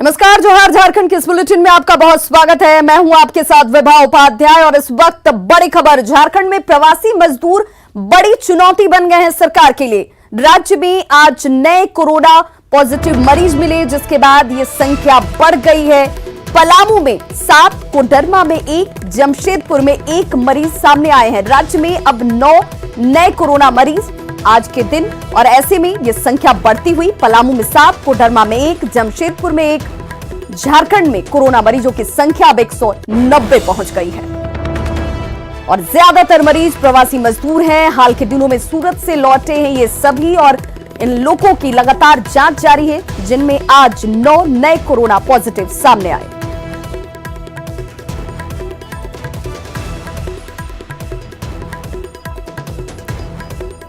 नमस्कार, जोहार। झारखंड के इस बुलेटिन में आपका बहुत स्वागत है। मैं हूं आपके साथ विभा उपाध्याय और इस वक्त बड़ी खबर। झारखंड में प्रवासी मजदूर बड़ी चुनौती बन गए हैं सरकार के लिए। राज्य में आज नए कोरोना पॉजिटिव मरीज मिले, जिसके बाद ये संख्या बढ़ गई है। पलामू में 7, कोडरमा में 1, जमशेदपुर में 1 मरीज सामने आए हैं। राज्य में अब 9 नए कोरोना मरीज आज के दिन, और ऐसे में यह संख्या बढ़ती हुई पलामू में 7, कोडरमा में 1, जमशेदपुर में 1। झारखंड में कोरोना मरीजों की संख्या अब 190 पहुंच गई है और ज्यादातर मरीज प्रवासी मजदूर हैं। हाल के दिनों में सूरत से लौटे हैं ये सभी, और इन लोगों की लगातार जांच जारी है, जिनमें आज 9 नए कोरोना पॉजिटिव सामने आए।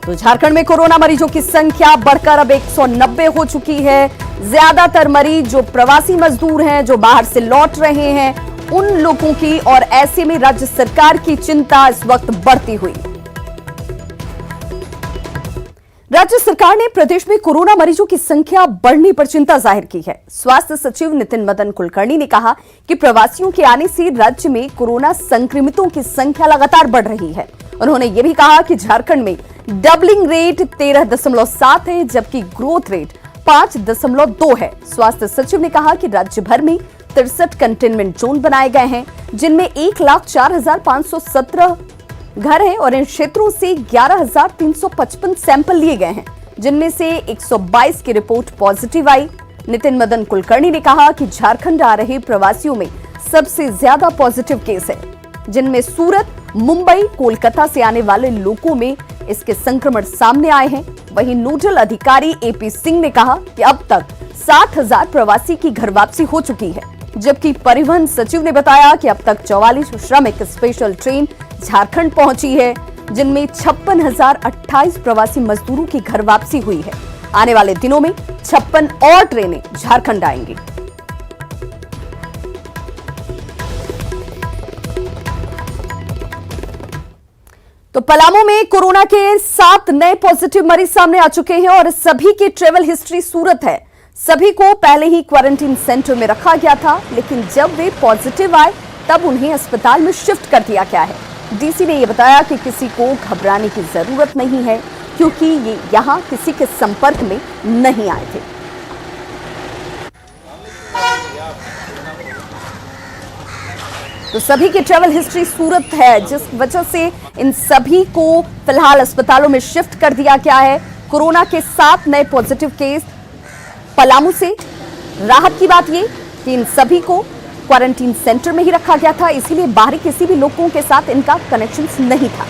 तो झारखंड में कोरोना मरीजों की संख्या बढ़कर अब 190 हो चुकी है। ज्यादातर मरीज जो प्रवासी मजदूर हैं, जो बाहर से लौट रहे हैं, उन लोगों की, और ऐसे में राज्य सरकार की चिंता इस वक्त बढ़ती हुई। राज्य सरकार ने प्रदेश में कोरोना मरीजों की संख्या बढ़ने पर चिंता जाहिर की है। स्वास्थ्य सचिव नितिन मदन कुलकर्णी ने कहा कि प्रवासियों के आने से राज्य में कोरोना संक्रमितों की संख्या लगातार बढ़ रही है। उन्होंने यह भी कहा कि झारखंड में डबलिंग रेट 13.7 है, जबकि ग्रोथ रेट 5.2 है। स्वास्थ्य सचिव ने कहा कि राज्य भर में 63 कंटेनमेंट जोन बनाए गए हैं, जिनमें 1,04,517 घर हैं, और इन क्षेत्रों से 11,355 सैंपल लिए गए हैं, जिनमें से 122 की रिपोर्ट पॉजिटिव आई। नितिन मदन कुलकर्णी ने कहा कि झारखंड आ रहे प्रवासियों में सबसे ज्यादा पॉजिटिव केस है, जिनमें सूरत, मुंबई, कोलकाता से आने वाले लोगों में इसके संक्रमण सामने आए हैं। वहीं नोडल अधिकारी एपी सिंह ने कहा कि अब तक 60,000 प्रवासी की घर वापसी हो चुकी है, जबकि परिवहन सचिव ने बताया कि अब तक 44 श्रमिक स्पेशल ट्रेन झारखंड पहुंची है, जिनमें 56,028 प्रवासी मजदूरों की घर वापसी हुई है। आने वाले दिनों में 56 और ट्रेनें झारखंड आएंगी। तो पलामू में कोरोना के 7 नए पॉजिटिव मरीज सामने आ चुके हैं और सभी की ट्रेवल हिस्ट्री सूरत है। सभी को पहले ही क्वारंटीन सेंटर में रखा गया था, लेकिन जब वे पॉजिटिव आए तब उन्हें अस्पताल में शिफ्ट कर दिया गया है। डीसी ने यह बताया कि किसी को घबराने की जरूरत नहीं है, क्योंकि ये यहां किसी के संपर्क में नहीं आए थे। तो सभी की ट्रैवल हिस्ट्री सूरत है, जिस वजह से इन सभी को फिलहाल अस्पतालों में शिफ्ट कर दिया गया है। कोरोना के 7 नए पॉजिटिव केस पलामू से। राहत की बात यह कि इन सभी को क्वारंटीन सेंटर में ही रखा गया था, इसीलिए बाहरी किसी भी लोगों के साथ इनका कनेक्शन नहीं था।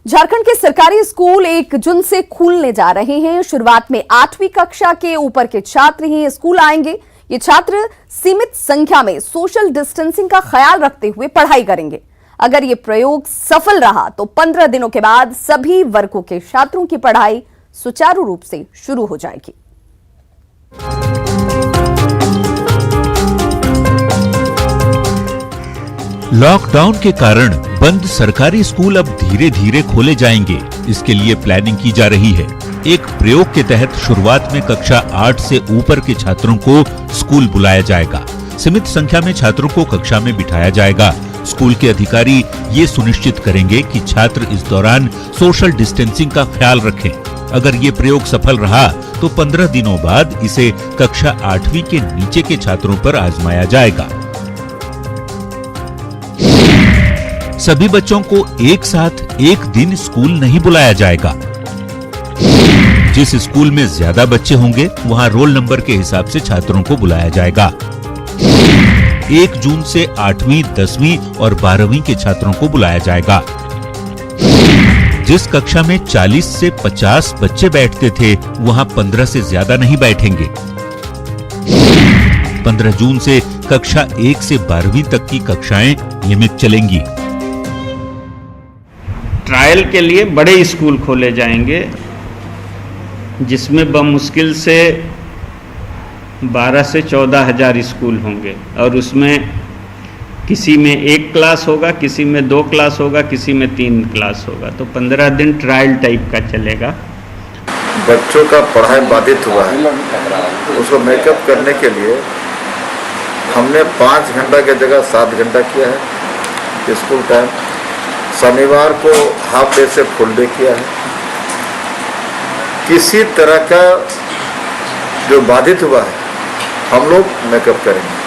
झारखंड के सरकारी स्कूल 1 जून से खुलने जा रहे हैं। शुरुआत में 8वीं कक्षा के ऊपर के छात्र ही स्कूल आएंगे। ये छात्र सीमित संख्या में सोशल डिस्टेंसिंग का ख्याल रखते हुए पढ़ाई करेंगे। अगर ये प्रयोग सफल रहा तो 15 दिनों के बाद सभी वर्गों के छात्रों की पढ़ाई सुचारू रूप से शुरू हो जाएगी। लॉकडाउन के कारण बंद सरकारी स्कूल अब धीरे धीरे खोले जाएंगे। इसके लिए प्लानिंग की जा रही है। एक प्रयोग के तहत शुरुआत में कक्षा 8 से ऊपर के छात्रों को स्कूल बुलाया जाएगा। सीमित संख्या में छात्रों को कक्षा में बिठाया जाएगा। स्कूल के अधिकारी ये सुनिश्चित करेंगे कि छात्र इस दौरान सोशल डिस्टेंसिंग का ख्याल रखें। अगर ये प्रयोग सफल रहा तो 15 दिनों बाद इसे कक्षा 8वीं के नीचे के छात्रों पर आजमाया जाएगा। सभी बच्चों को एक साथ एक दिन स्कूल नहीं बुलाया जाएगा। जिस स्कूल में ज्यादा बच्चे होंगे वहां रोल नंबर के हिसाब से छात्रों को बुलाया जाएगा। 1 जून से 8वीं, 10वीं और 12वीं के छात्रों को बुलाया जाएगा। जिस कक्षा में 40 से 50 बच्चे बैठते थे वहां 15 से ज्यादा नहीं बैठेंगे। 15 जून से कक्षा 1 से 12वीं तक की कक्षाएं नियमित चलेंगी। ट्रायल के लिए बड़े स्कूल खोले जाएंगे, जिसमें बमुश्किल से 12 से 14 हजार स्कूल होंगे, और उसमें किसी में 1 क्लास होगा, किसी में 2 क्लास होगा, किसी में 3 क्लास होगा। तो 15 दिन ट्रायल टाइप का चलेगा। बच्चों का पढ़ाई बाधित हुआ है, उसको मेकअप करने के लिए हमने 5 घंटा की जगह 7 घंटा किया है स्कूल टाइम। शनिवार को हाफ डे से फुल डे किया है। किसी तरह का जो बाधित हुआ है हम लोग मेकअप करेंगे।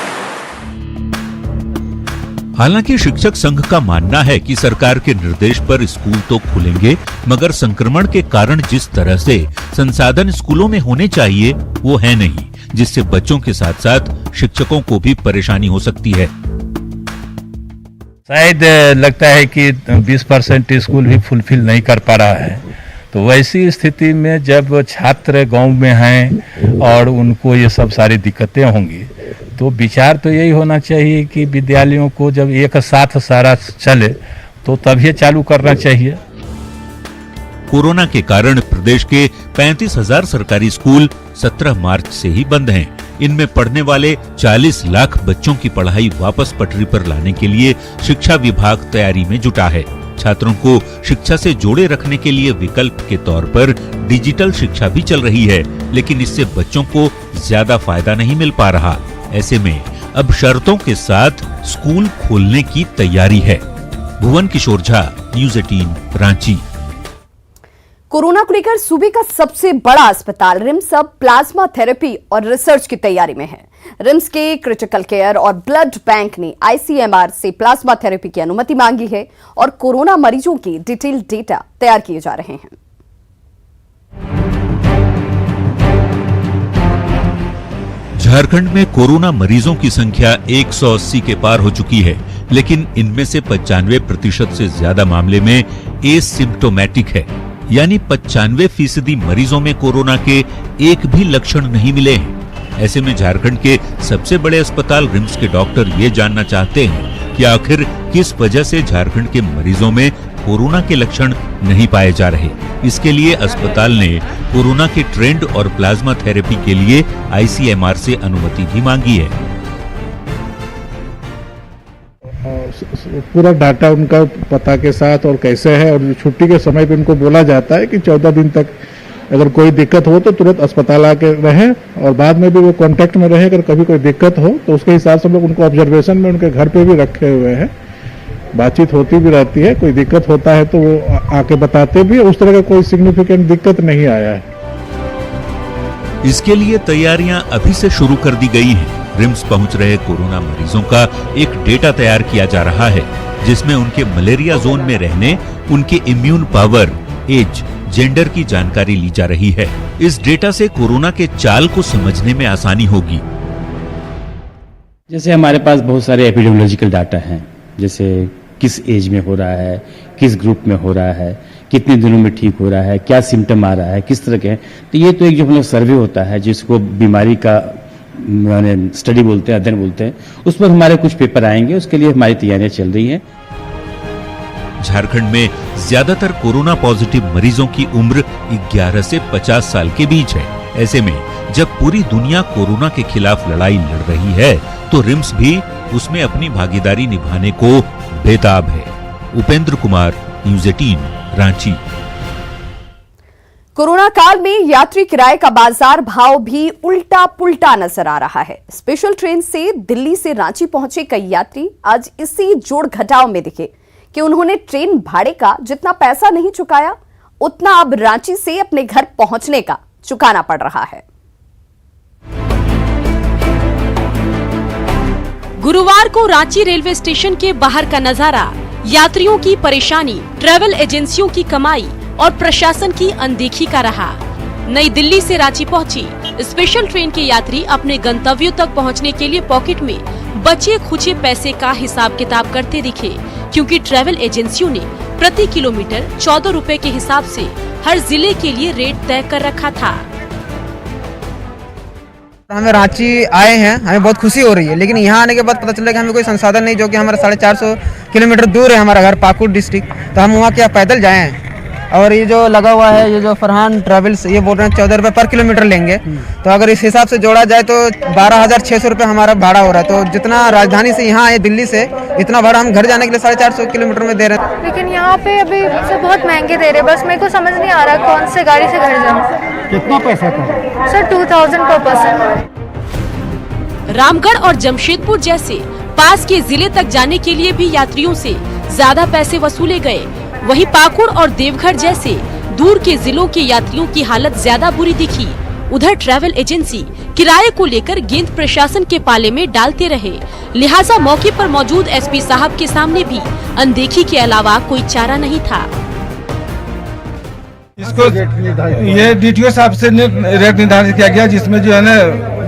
हालांकि शिक्षक संघ का मानना है कि सरकार के निर्देश पर स्कूल तो खुलेंगे, मगर संक्रमण के कारण जिस तरह से संसाधन स्कूलों में होने चाहिए वो है नहीं, जिससे बच्चों के साथ साथ शिक्षकों को भी परेशानी हो सकती है। शायद लगता है कि 20% स्कूल भी फुलफिल नहीं कर पा रहा है। तो वैसी स्थिति में जब छात्र गांव में हैं और उनको ये सब सारी दिक्कतें होंगी, तो विचार तो यही होना चाहिए कि विद्यालयों को जब एक साथ सारा चले तो तभी चालू करना चाहिए। कोरोना के कारण प्रदेश के 35,000 सरकारी स्कूल 17 मार्च से ही बंद हैं। इनमें पढ़ने वाले 40 लाख बच्चों की पढ़ाई वापस पटरी पर लाने के लिए शिक्षा विभाग तैयारी में जुटा है। छात्रों को शिक्षा से जोड़े रखने के लिए विकल्प के तौर पर डिजिटल शिक्षा भी चल रही है, लेकिन इससे बच्चों को ज्यादा फायदा नहीं मिल पा रहा। ऐसे में अब शर्तों के साथ स्कूल खोलने की तैयारी है। भुवन किशोर झा, न्यूज़ 18 रांची। कोरोना को लेकर सूबे का सबसे बड़ा अस्पताल रिम्स अब प्लाज्मा थेरेपी और रिसर्च की तैयारी में है। रिम्स के क्रिटिकल केयर और ब्लड बैंक ने आईसीएमआर से प्लाज्मा थेरेपी की अनुमति मांगी है और कोरोना मरीजों की डिटेल डेटा तैयार किए जा रहे हैं। झारखंड में कोरोना मरीजों की संख्या 180 के पार हो चुकी है, लेकिन इनमें से 95% से ज्यादा मामले में एसिम्प्टोमेटिक है, यानी 95% मरीजों में कोरोना के एक भी लक्षण नहीं मिले हैं। ऐसे में झारखंड के सबसे बड़े अस्पताल रिम्स के डॉक्टर ये जानना चाहते हैं कि आखिर किस वजह से झारखंड के मरीजों में कोरोना के लक्षण नहीं पाए जा रहे। इसके लिए अस्पताल ने कोरोना के ट्रेंड और प्लाज्मा थेरेपी के लिए आईसीएमआर से अनुमति भी मांगी है। पूरा डाटा उनका पता के साथ और कैसे है, और छुट्टी के समय पे उनको बोला जाता है कि 14 दिन तक अगर कोई दिक्कत हो तो तुरंत अस्पताल आके रहे, और बाद में भी वो कांटेक्ट में रहे। अगर कभी कोई दिक्कत हो तो उसके हिसाब से हम लोग उनको ऑब्जर्वेशन में उनके घर पे भी रखे हुए हैं। बातचीत होती भी रहती है, कोई दिक्कत होता है तो वो आके बताते भी। उस तरह का कोई सिग्निफिकेंट दिक्कत नहीं आया है। इसके लिए तैयारियां अभी से शुरू कर दी गई हैं। रिम्स पहुंच रहे कोरोना मरीजों का एक डेटा तैयार किया जा रहा है, जिसमें उनके मलेरिया जोन में रहने, उनके इम्यून पावर, एज, जेंडर की जानकारी ली जा रही है। इस डेटा से कोरोना के चाल को समझने में आसानी होगी। जैसे हमारे पास बहुत सारे एपिडेमियोलॉजिकल डाटा हैं, जैसे किस एज में हो रहा है, किस ग्रुप में हो रहा है, कितने दिनों में ठीक हो रहा है, क्या सिम्टम आ रहा है, किस तरह के। तो ये तो एक जो हम लोग सर्वे होता है, जिसको बीमारी का स्टडी बोलते हैं, अध्ययन बोलते हैं, उस पर हमारे कुछ पेपर आएंगे। उसके लिए हमारी तैयारियां चल रही हैं। झारखंड में ज्यादातर कोरोना पॉजिटिव मरीजों की उम्र 11 से 50 साल के बीच है। ऐसे में जब पूरी दुनिया कोरोना के खिलाफ लड़ाई लड़ रही है, तो रिम्स भी उसमें अपनी भागीदारी निभाने को बेताब है। उपेंद्र कुमार, न्यूज़ 18 रांची। कोरोना काल में यात्री किराए का बाजार भाव भी उल्टा पुल्टा नजर आ रहा है। स्पेशल ट्रेन से दिल्ली से रांची पहुंचे कई यात्री आज इसी जोड़ घटाव में दिखे कि उन्होंने ट्रेन भाड़े का जितना पैसा नहीं चुकाया, उतना अब रांची से अपने घर पहुंचने का चुकाना पड़ रहा है। गुरुवार को रांची रेलवे स्टेशन के बाहर का नजारा, यात्रियों की परेशानी, ट्रैवल एजेंसियों की कमाई और प्रशासन की अनदेखी का रहा। नई दिल्ली से रांची पहुंची स्पेशल ट्रेन के यात्री अपने गंतव्यों तक पहुंचने के लिए पॉकेट में बचे खुचे पैसे का हिसाब किताब करते दिखे, क्योंकि ट्रैवल एजेंसियों ने प्रति किलोमीटर 14 रुपए के हिसाब से हर जिले के लिए रेट तय कर रखा था। हमें रांची आए हैं, हमें बहुत खुशी हो रही है, लेकिन यहाँ आने के बाद पता चला कि हमें कोई संसाधन नहीं, जो कि हमारा 450 किलोमीटर दूर है हमारा घर, पाकुड़ डिस्ट्रिक्ट। तो हम वहाँ क्या पैदल जाएं? और ये जो लगा हुआ है, ये जो फरहान ट्रैवल्स, ये बोल रहे हैं 14 रुपये पर किलोमीटर लेंगे। तो अगर इस हिसाब से जोड़ा जाए तो 12,600 रुपये हमारा भाड़ा हो रहा है। तो जितना राजधानी से यहाँ आए दिल्ली से, इतना भाड़ा हम घर जाने के लिए 450 किलोमीटर में दे रहे हैं। लेकिन यहाँ पे अभी से बहुत महंगे दे रहे हैं। बस मेरे को समझ नहीं आ रहा कौन से गाड़ी से घर जाऊँ। कितना पैसा था? सर 2000 पर पर्सन। रामगढ़ और जमशेदपुर जैसे पास के जिले तक जाने के लिए भी यात्रियों से ज्यादा पैसे वसूले गए। वहीं पाकुड़ और देवघर जैसे दूर के जिलों के यात्रियों की हालत ज्यादा बुरी दिखी। उधर ट्रैवल एजेंसी किराए को लेकर गेंद प्रशासन के पाले में डालते रहे, लिहाजा मौके पर मौजूद एसपी साहब के सामने भी अनदेखी के अलावा कोई चारा नहीं था। इसको ये DTO साहब से रेट निर्धारित किया गया, जिसमें जो है ना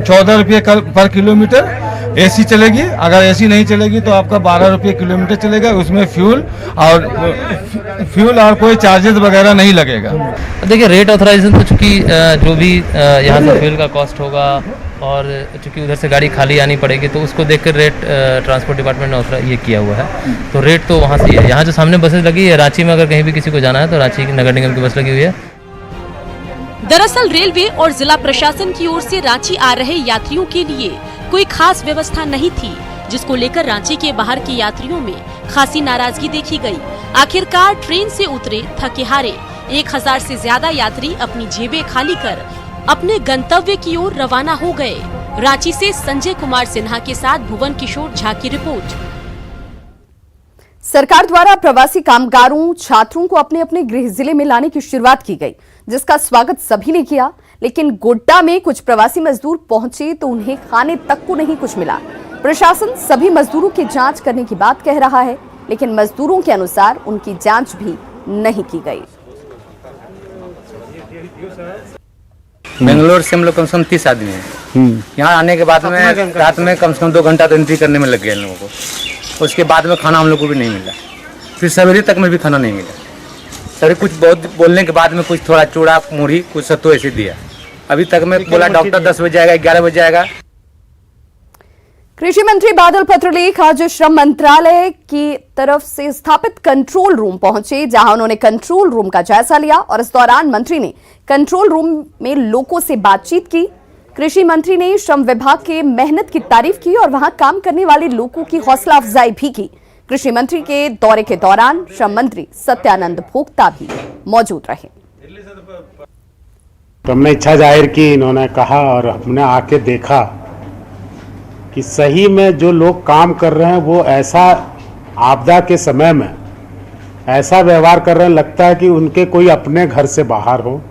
14 रुपये पर किलोमीटर AC चलेगी। अगर AC नहीं चलेगी तो आपका 12 रुपये किलोमीटर चलेगा। उसमें फ्यूल और कोई चार्जेस वगैरह नहीं लगेगा। देखिए, रेट ऑथराइजेशन तो चूँकि जो भी यहाँ से फ्यूल का कॉस्ट होगा और चूँकि उधर से गाड़ी खाली आनी पड़ेगी तो उसको देखकर रेट ट्रांसपोर्ट डिपार्टमेंट ने ये किया हुआ है। तो रेट तो वहाँ से है। यहाँ जो सामने बसेस लगी है, रांची में अगर कहीं भी किसी को जाना है तो रांची नगर निगम की बस लगी हुई है। दरअसल रेलवे और जिला प्रशासन की ओर से रांची आ रहे यात्रियों के लिए कोई खास व्यवस्था नहीं थी, जिसको लेकर रांची के बाहर के यात्रियों में खासी नाराजगी देखी गई। आखिरकार ट्रेन से उतरे थके हारे 1000 से ज्यादा यात्री अपनी जेबें खाली कर अपने गंतव्य की ओर रवाना हो गए। रांची से संजय कुमार सिन्हा के साथ भुवन किशोर झा की रिपोर्ट। सरकार द्वारा प्रवासी कामगारों, छात्रों को अपने अपने गृह जिले में लाने की शुरुआत की गई, जिसका स्वागत सभी ने किया। लेकिन गोड्डा में कुछ प्रवासी मजदूर पहुंचे तो उन्हें खाने तक को नहीं कुछ मिला। प्रशासन सभी मजदूरों की जांच करने की बात कह रहा है, लेकिन मजदूरों के अनुसार उनकी जांच भी नहीं की गई। बेंगलोर से हम लोग कम से कम 30 आदमी हैं। यहाँ आने के बाद में रात में कम से कम 2 घंटा तो एंट्री करने में लग गया इन लोगों को। उसके बाद में खाना हम लोग को भी नहीं मिला। फिर सवेरे तक में भी खाना नहीं मिला। सर कुछ बहुत बोलने के बाद में कुछ थोड़ा चूड़ा मुढ़ी कुछ सत्तू ऐसे दिया। अभी तक में बोला डॉक्टर 10 बजे आएगा, 11 बजे आएगा। कृषि मंत्री बादल पत्रलेख आज श्रम मंत्रालय की तरफ से स्थापित कंट्रोल रूम पहुंचे, जहां उन्होंने कंट्रोल रूम का जायजा लिया और इस दौरान मंत्री ने कंट्रोल रूम में लोगों से बातचीत की। कृषि मंत्री ने श्रम विभाग के मेहनत की तारीफ की और वहां काम करने वाले लोगों की हौसला अफजाई भी की। कृषि मंत्री के दौरे के दौरान श्रम मंत्री सत्यानंद भोक्ता भी मौजूद रहे। तो हमने इच्छा जाहिर की, इन्होंने कहा और हमने आके देखा कि सही में जो लोग काम कर रहे हैं वो ऐसा आपदा के समय में ऐसा व्यवहार कर रहे हैं, लगता है कि उनके कोई अपने घर से बाहर हो।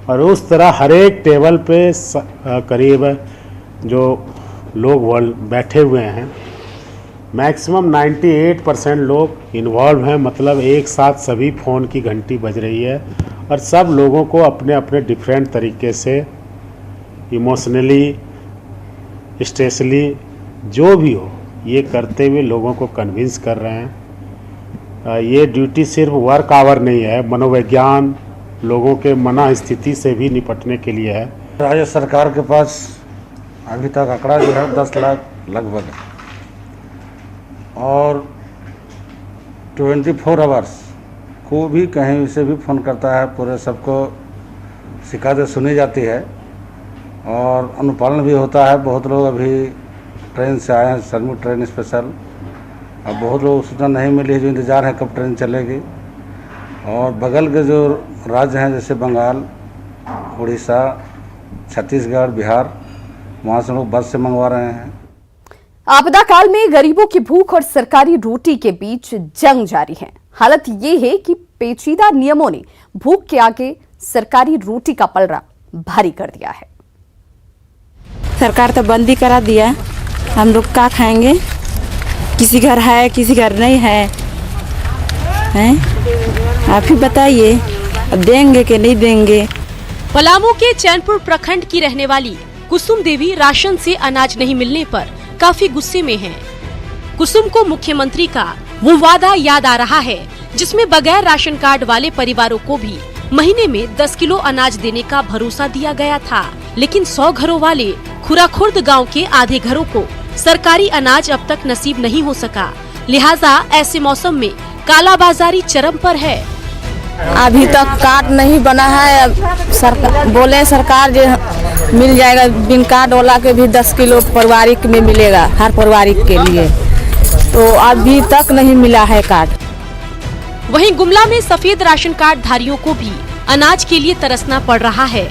और उस तरह हर एक टेबल पे करीब जो लोग बैठे हुए हैं, मैक्सिमम 98% लोग इन्वॉल्व हैं। मतलब एक साथ सभी फ़ोन की घंटी बज रही है और सब लोगों को अपने अपने डिफरेंट तरीके से इमोशनली, स्ट्रेसली, जो भी हो, ये करते हुए लोगों को कन्विंस कर रहे हैं। ये ड्यूटी सिर्फ वर्क आवर नहीं है, मनोविज्ञान, लोगों के मना स्थिति से भी निपटने के लिए है। राज्य सरकार के पास अभी तक आंकड़ा जो है 10 लाख लगभग है और 24 आवर्स को भी कहीं से भी फ़ोन करता है। पूरे सबको शिकायतें सुनी जाती है और अनुपालन भी होता है। बहुत लोग अभी ट्रेन से आए हैं, श्रमिक ट्रेन स्पेशल। अब बहुत लोग सूचना नहीं मिली है, जो इंतज़ार है कब ट्रेन चलेगी। और बगल के जो राज्य हैं जैसे बंगाल, उड़ीसा, छत्तीसगढ़, बिहार, वहाँ से लोग बस से मंगवा रहे हैं। आपदा काल में गरीबों की भूख और सरकारी रोटी के बीच जंग जारी है। हालत ये है कि पेचीदा नियमों ने भूख के आगे सरकारी रोटी का पलड़ा भारी कर दिया है। सरकार तो बंदी करा दिया, हम लोग क्या खाएंगे? किसी घर है, किसी घर नहीं है, हैं? आप ही बताइए, देंगे कि नहीं देंगे? पलामू के चैनपुर प्रखंड की रहने वाली कुसुम देवी राशन से अनाज नहीं मिलने पर काफी गुस्से में हैं। कुसुम को मुख्यमंत्री का वो वादा याद आ रहा है, जिसमें बगैर राशन कार्ड वाले परिवारों को भी महीने में 10 किलो अनाज देने का भरोसा दिया गया था। लेकिन 100 घरों वाले खुराखुर्द गांव के आधे घरों को सरकारी अनाज अब तक नसीब नहीं हो सका। लिहाजा ऐसे मौसम में कालाबाजारी चरम पर है। अभी तक कार्ड नहीं बना है। अब सरकार बोले सरकार जो मिल जाएगा, बिन कार्ड वाला के भी 10 किलो पारिवारिक में मिलेगा, हर पारिवारिक के लिए, तो अभी तक नहीं मिला है कार्ड। वहीं गुमला में सफेद राशन कार्ड धारियों को भी अनाज के लिए तरसना पड़ रहा है।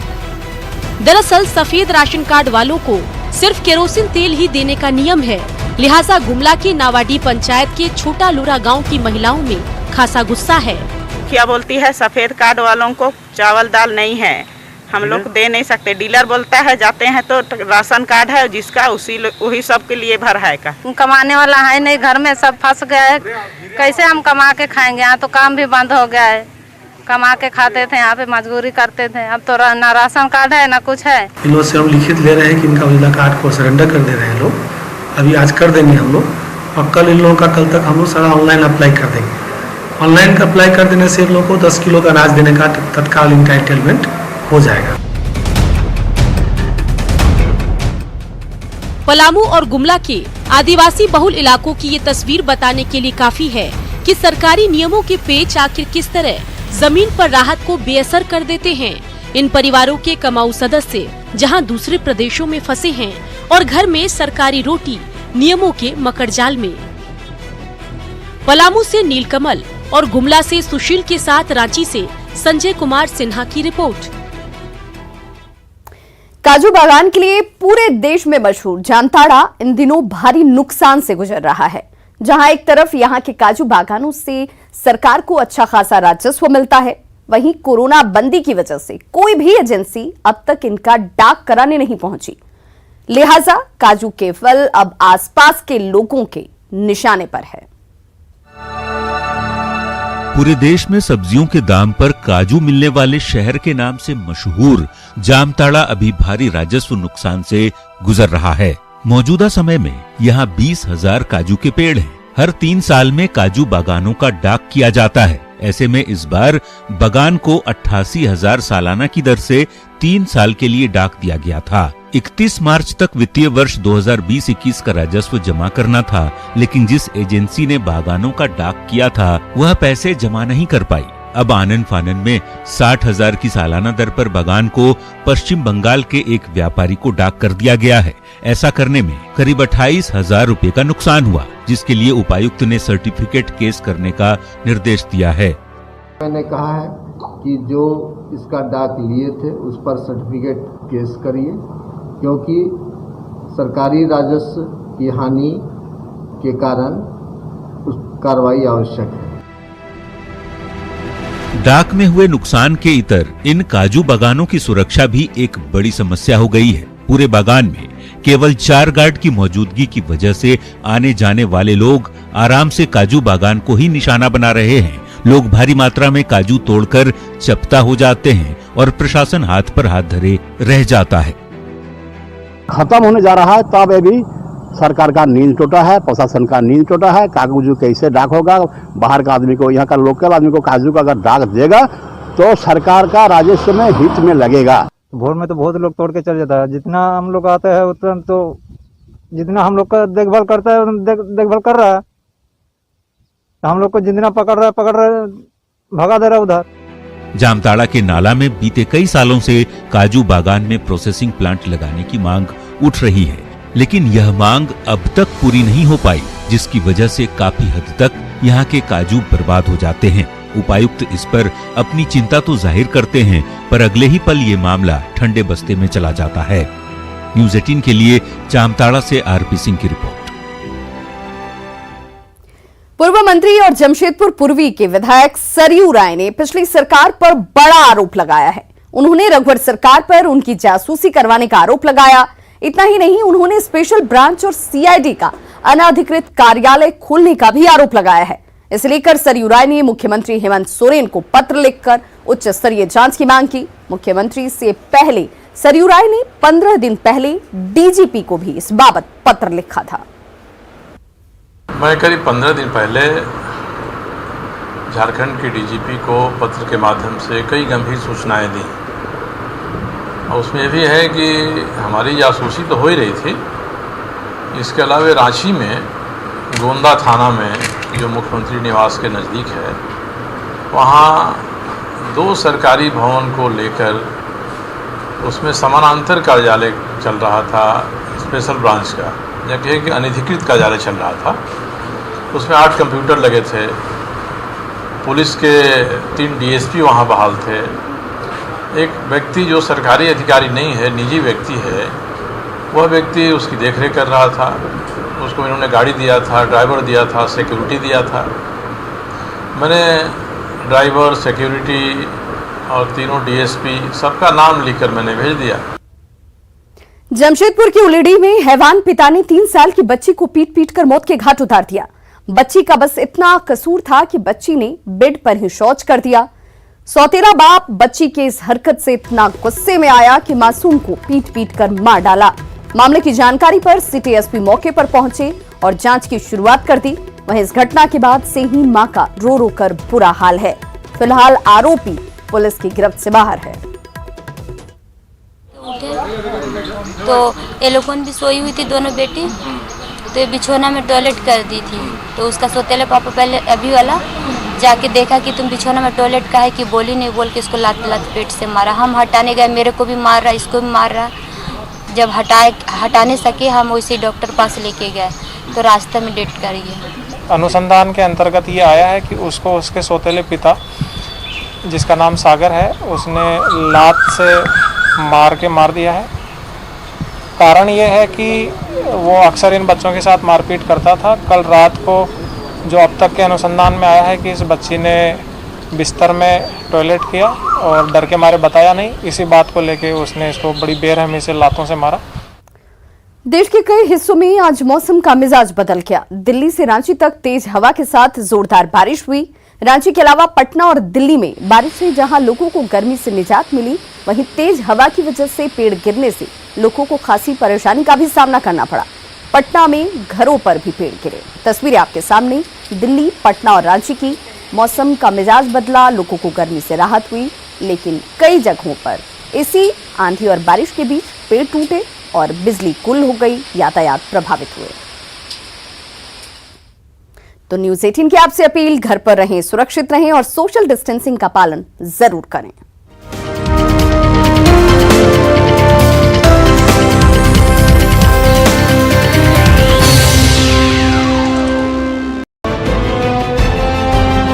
दरअसल सफेद राशन कार्ड वालों को सिर्फ केरोसिन तेल ही देने का नियम है, लिहाजा गुमला के नावाडी पंचायत के छोटा लूरा गांव की महिलाओं में खासा गुस्सा है। क्या बोलती है सफेद कार्ड वालों को चावल दाल नहीं है, हम लोग दे नहीं सकते। डीलर बोलता है जाते हैं तो राशन कार्ड है जिसका वही सब के लिए भर है का। कमाने वाला है नहीं, घर में सब फंस गए, कैसे हम कमा के खाएंगे। यहाँ तो काम भी बंद हो गया है, कमा के खाते थे, यहाँ पे मजदूरी करते थे, अब तो ना राशन कार्ड है ना कुछ है। इन से हम लिखित ले रहे हैं कि इनका उजला कार्ड को सरेंडर कर दे रहे हैं लोग, अभी आज कर देंगे हम लोग, और कल इन लोगों का कल तक हम लोग सारा ऑनलाइन अप्लाई कर देंगे। ऑनलाइन का अप्लाई कर देने से इन लोगों को 10 किलो का अनाज देने का तत्काल इंटाइटलमेंट हो जाएगा। पलामू और गुमला के आदिवासी बहुल इलाकों की ये तस्वीर बताने के लिए काफी है कि सरकारी नियमों के पेच आखिर किस तरह जमीन पर राहत को बेअसर कर देते हैं। इन परिवारों के कमाऊ सदस्य जहां दूसरे प्रदेशों में फंसे हैं और घर में सरकारी रोटी नियमों के मकड़जाल में। पलामू से नीलकमल और गुमला से सुशील के साथ रांची से संजय कुमार सिन्हा की रिपोर्ट। काजू बागान के लिए पूरे देश में मशहूर जामताड़ा इन दिनों भारी नुकसान से गुजर रहा है। जहां एक तरफ यहां के काजू बागानों से सरकार को अच्छा खासा राजस्व मिलता है, वहीं कोरोना बंदी की वजह से कोई भी एजेंसी अब तक इनका डाक कराने नहीं पहुंची। लिहाजा काजू के फल अब आसपास के लोगों के निशाने पर है। पूरे देश में सब्जियों के दाम पर काजू मिलने वाले शहर के नाम से मशहूर जामताड़ा अभी भारी राजस्व नुकसान से गुजर रहा है। मौजूदा समय में यहाँ 20,000 काजू के पेड़ हैं। हर 3 साल में काजू बागानों का डाक किया जाता है। ऐसे में इस बार बागान को 88,000 सालाना की दर से 3 साल के लिए डाक दिया गया था। 31 मार्च तक वित्तीय वर्ष 2020-21 का राजस्व जमा करना था, लेकिन जिस एजेंसी ने बागानों का डाक किया था वह पैसे जमा नहीं कर पाई। अब आनन फानन में 60,000 की सालाना दर पर बागान को पश्चिम बंगाल के एक व्यापारी को डाक कर दिया गया है। ऐसा करने में करीब 28,000 रुपए का नुकसान हुआ, जिसके लिए उपायुक्त ने सर्टिफिकेट केस करने का निर्देश दिया है। मैंने कहा है कि जो इसका डाक लिए थे उस पर सर्टिफिकेट केस करिए, क्योंकि सरकारी राजस्व की हानि के कारण उस कार्रवाई आवश्यक है। डाक में हुए नुकसान के इतर इन काजू बागानों की सुरक्षा भी एक बड़ी समस्या हो गई है। पूरे बागान में केवल 4 गार्ड की मौजूदगी की वजह से आने जाने वाले लोग आराम से काजू बागान को ही निशाना बना रहे हैं। लोग भारी मात्रा में काजू तोड़कर चपटा हो जाते हैं और प्रशासन हाथ पर हाथ धरे रह जाता है। खत्म होने जा रहा है, तब अभी सरकार का नींद टूटा है, प्रशासन का नींद टूटा है। कागजू कैसे डाक होगा? बाहर का आदमी को, यहाँ का लोकल आदमी को काजू का अगर डाक देगा तो सरकार का राजस्व में हित में लगेगा। भोर में तो बहुत लोग तोड़ के चल जाता है। जितना हम लोग आते हैं उतना तो जितना हम लोग का देखभाल करता है देखभाल कर रहा है, तो हम लोग को जितना पकड़ रहा है भगा दे रहा है उधर। जामताड़ा के नाला में बीते कई सालों से काजू बागान में प्रोसेसिंग प्लांट लगाने की मांग उठ रही है, लेकिन यह मांग अब तक पूरी नहीं हो पाई, जिसकी वजह से काफी हद तक यहाँ के काजू बर्बाद हो जाते हैं। उपायुक्त इस पर अपनी चिंता तो जाहिर करते हैं, पर अगले ही पल ये मामला ठंडे बस्ते में चला जाता है। न्यूज़ 18 के लिए जामताड़ा से आरपी सिंह की रिपोर्ट। पूर्व मंत्री और जमशेदपुर पूर्वी के विधायक सरयू राय ने पिछली सरकार पर बड़ा आरोप लगाया है। उन्होंने रघुवर सरकार पर उनकी जासूसी करवाने का आरोप लगाया। इतना ही नहीं, उन्होंने स्पेशल ब्रांच और सीआईडी का अनाधिकृत कार्यालय खोलने का भी आरोप लगाया है। इसे लेकर सरयू राय ने मुख्यमंत्री हेमंत सोरेन को पत्र लिखकर उच्च स्तरीय जांच की मांग की। मुख्यमंत्री से पहले सरयू राय ने 15 दिन पहले डीजीपी को भी इस बाबत पत्र लिखा था। मैं करीब 15 दिन पहले झारखंड के डीजीपी को पत्र के माध्यम से कई गंभीर सूचनाएं दी, और उसमें यह भी है कि हमारी जासूसी तो हो ही रही थी। इसके अलावा रांची में गोंदा थाना में जो मुख्यमंत्री निवास के नज़दीक है, वहाँ 2 सरकारी भवन को लेकर उसमें समानांतर कार्यालय चल रहा था स्पेशल ब्रांच का, या कहें कि अनधिकृत कार्यालय चल रहा था। उसमें 8 कंप्यूटर लगे थे, पुलिस के 3 डीएसपी वहाँ बहाल थे। एक व्यक्ति जो सरकारी अधिकारी नहीं है, निजी व्यक्ति है, वह व्यक्ति उसकी देखरेख कर रहा था। उसको इन्होंने गाड़ी दिया था, ड्राइवर दिया था, सिक्योरिटी दिया था। मैंने ड्राइवर, सिक्योरिटी और तीनों डीएसपी सबका नाम लिखकर मैंने भेज दिया। जमशेदपुर की उलेडी में हैवान पिता ने 3 साल की बच्ची को पीट पीट कर मौत के घाट उतार दिया। बच्ची का बस इतना कसूर था कि बच्ची ने बेड पर ही शौच कर दिया। सौतेला बाप बच्ची के इस हरकत से इतना गुस्से में आया कि मासूम को पीट पीट कर मार डाला। मामले की जानकारी पर सिटी एसपी मौके पर पहुंचे और जांच की शुरुआत कर दी। वहीं इस घटना के बाद से ही मां का रो रो कर बुरा हाल है। फिलहाल आरोपी पुलिस की गिरफ्त से बाहर है। तो ये लोगों भी सोई हुई थी, दोनों बेटी, तो ये बिछौना में टॉयलेट कर दी थी। तो उसका सोतेले पापा पहले अभी वाला जाके देखा कि तुम बिछौना में टॉयलेट का है कि बोली नहीं, बोल के इसको लात लात पेट से मारा। हम हटाने गए, मेरे को भी मार रहा, इसको भी मार रहा। जब हटाने सके हम उसी डॉक्टर पास लेके गए तो रास्ते में डेथ कर गया। अनुसंधान के अंतर्गत ये आया है कि उसको उसके सौतेले पिता, जिसका नाम सागर है, उसने लात से मार दिया है। कारण ये है कि वो अक्सर इन बच्चों के साथ मारपीट करता था। कल रात को जो अब तक के अनुसंधान में आया है कि इस बच्ची ने बिस्तर में टॉयलेट किया और डर के मारे बताया नहीं। इसी बात को लेके उसने इसको बड़ी बेरहमी से लातों से मारा। देश के कई हिस्सों में आज मौसम का मिजाज बदल गया। दिल्ली से रांची तक तेज हवा के साथ जोरदार बारिश हुई। रांची के अलावा पटना और दिल्ली में बारिश से जहां लोगों को गर्मी से निजात मिली, वहीं तेज हवा की वजह से पेड़ गिरने से लोगों को खासी परेशानी का भी सामना करना पड़ा। पटना में घरों पर भी पेड़ गिरे। तस्वीरें आपके सामने दिल्ली, पटना और रांची की। मौसम का मिजाज बदला, लोगों को गर्मी से राहत हुई, लेकिन कई जगहों पर इसी आंधी और बारिश के बीच पेड़ टूटे और बिजली गुल हो गई, यातायात प्रभावित हुए। तो न्यूज़ 18 की आपसे अपील, घर पर रहें, सुरक्षित रहें और सोशल डिस्टेंसिंग का पालन जरूर करें।